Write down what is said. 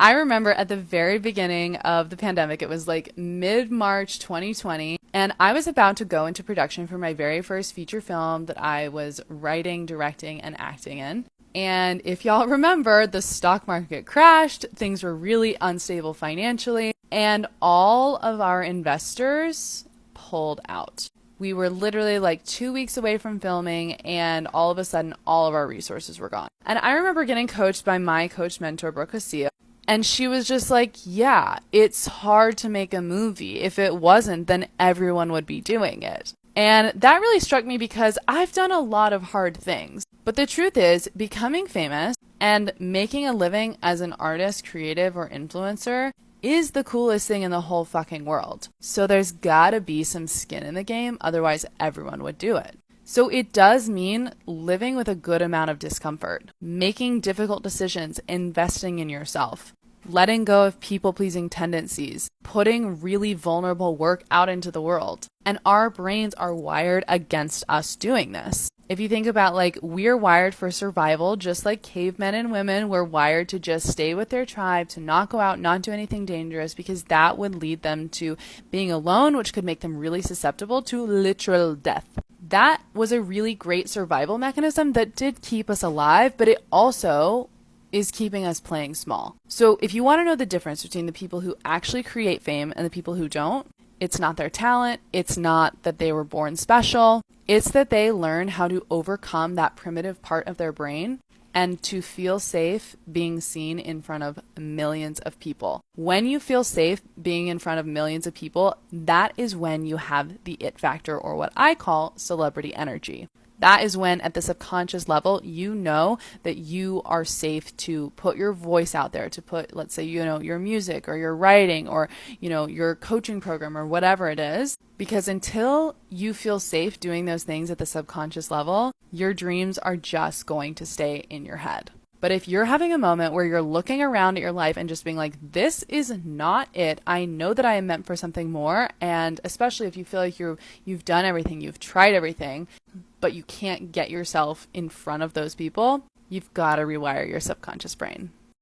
I remember at the very beginning of the pandemic, it was like mid-March 2020, and I was about to go into production for my very first feature film that I was writing, directing, and acting in. And if y'all remember, the stock market crashed, things were really unstable financially, and all of our investors pulled out. We were literally like 2 weeks away from filming, and all of a sudden, all of our resources were gone. And I remember getting coached by my coach mentor, Brooke Castillo, and she was just like, yeah, it's hard to make a movie. If it wasn't, then everyone would be doing it. And that really struck me because I've done a lot of hard things. But the truth is, becoming famous and making a living as an artist, creative, or influencer is the coolest thing in the whole fucking world. So there's gotta be some skin in the game, otherwise everyone would do it. So it does mean living with a good amount of discomfort, making difficult decisions, investing in yourself, letting go of people-pleasing tendencies, putting really vulnerable work out into the world. And our brains are wired against us doing this. If you think about, like, we're wired for survival, just like cavemen and women were wired to just stay with their tribe, to not go out, not do anything dangerous, because that would lead them to being alone, which could make them really susceptible to literal death. That was a really great survival mechanism that did keep us alive, but it also is keeping us playing small. So if you want to know the difference between the people who actually create fame and the people who don't, it's not their talent, it's not that they were born special, it's that they learn how to overcome that primitive part of their brain and to feel safe being seen in front of millions of people. When you feel safe being in front of millions of people, that is when you have the it factor, or what I call celebrity energy. That is when at the subconscious level, you know that you are safe to put your voice out there, to put, let's say, your music or your writing or, your coaching program or whatever it is. Because until you feel safe doing those things at the subconscious level, your dreams are just going to stay in your head. But if you're having a moment where you're looking around at your life and just being like, this is not it, I know that I am meant for something more. And especially if you feel like you've done everything, you've tried everything, but you can't get yourself in front of those people, you've got to rewire your subconscious brain.